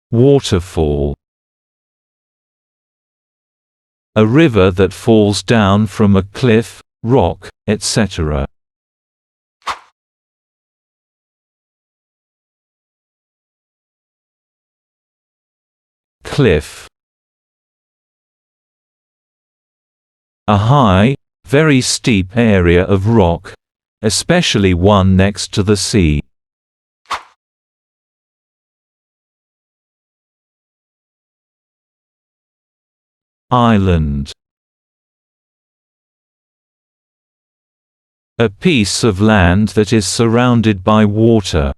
Waterfall. A river that falls down from a cliff, rock, etc. Cliff. A high, very steep area of rock, especially one next to the sea. Island. A piece of land that is surrounded by water.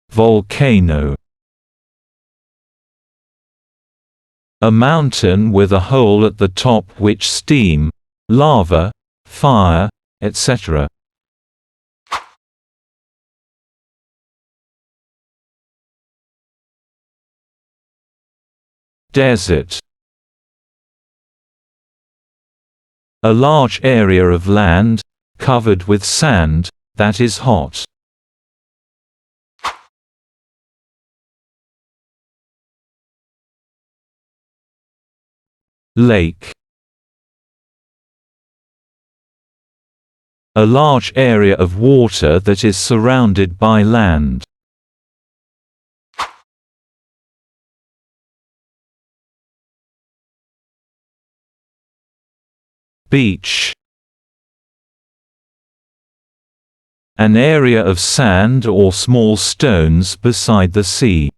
Volcano. A mountain with a hole at the top which steam, lava, fire, etc. Desert. A large area of land, covered with sand, that is hot. Lake. A large area of water that is surrounded by land. Beach. An area of sand or small stones beside the sea.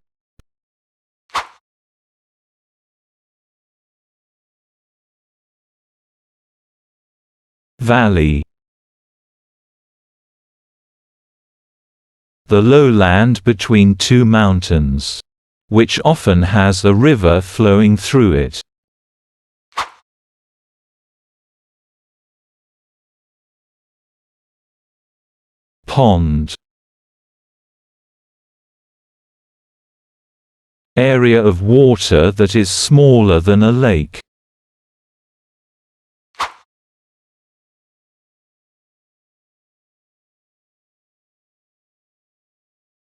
Valley. The lowland between two mountains, which often has a river flowing through it. Pond. Area of water that is smaller than a lake.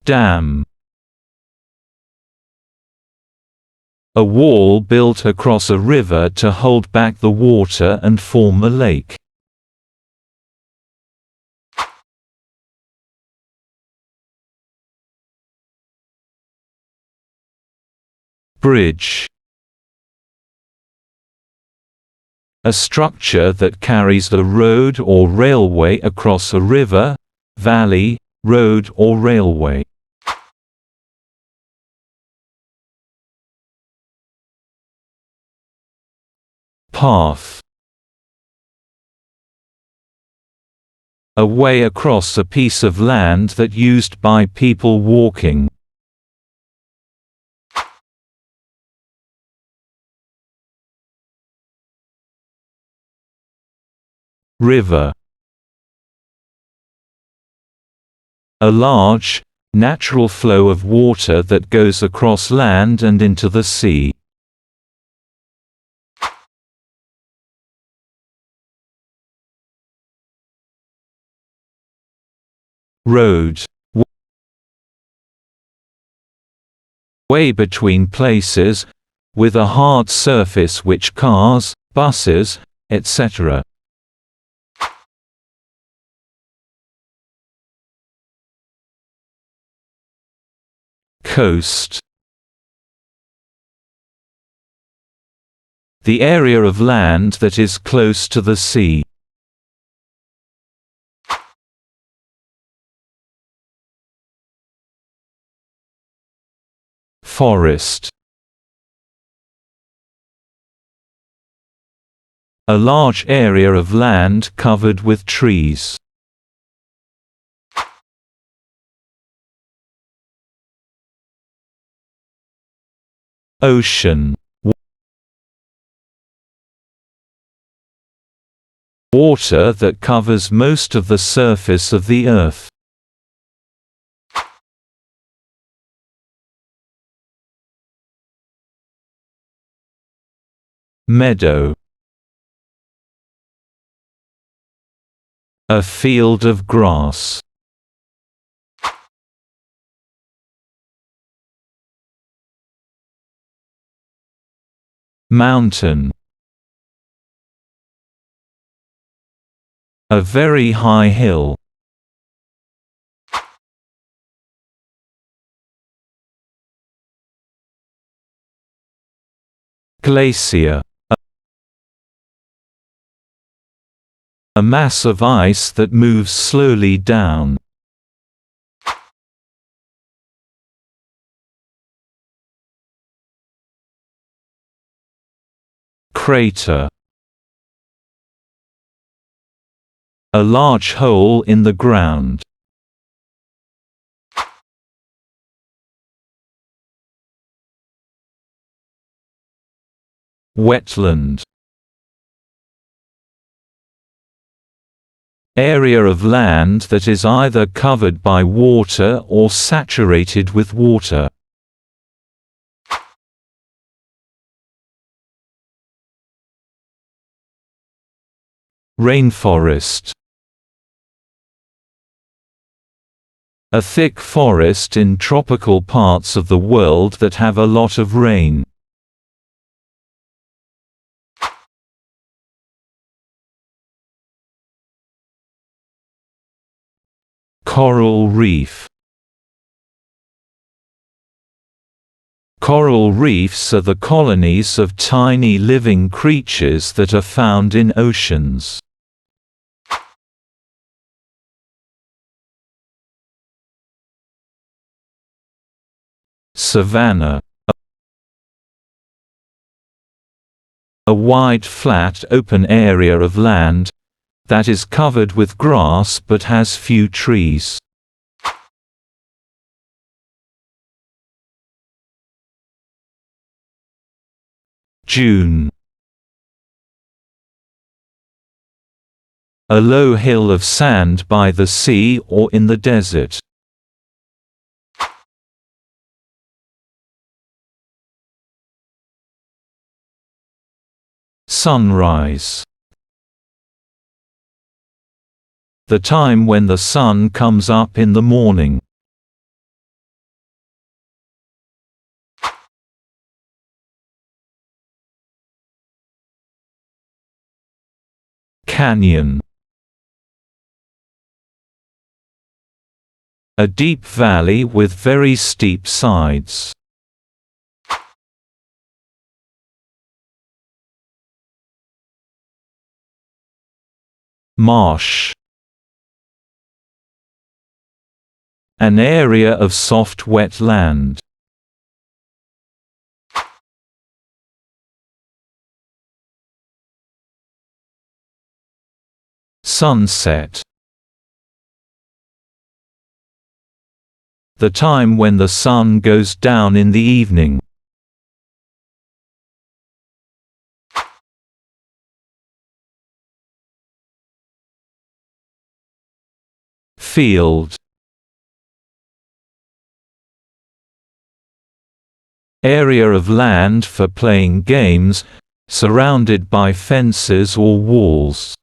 Dam. A wall built across a river to hold back the water and form a lake. Bridge. A structure that carries a road or railway across a river, valley, road or railway. Path. A way across a piece of land that used by people walking. River. A large, natural flow of water that goes across land and into the sea. Road. Way between places, with a hard surface which cars, buses, etc. Coast. The area of land that is close to the sea. Forest. A large area of land covered with trees. Ocean. Water that covers most of the surface of the earth. Meadow. A field of grass. Mountain. A very high hill. Glacier. A mass of ice that moves slowly down. Crater. A large hole in the ground. Wetland. Area of land that is either covered by water or saturated with water. Rainforest. A thick forest in tropical parts of the world that have a lot of rain. Coral reef. Coral reefs are the colonies of tiny living creatures that are found in oceans. Savanna. A wide flat open area of land that is covered with grass but has few trees. Dune. A low hill of sand by the sea or in the desert. Sunrise. The time when the sun comes up in the morning. Canyon. A deep valley with very steep sides. Marsh. An area of soft wet land. Sunset. The time when the sun goes down in the evening. Field. Area of land for playing games, surrounded by fences or walls.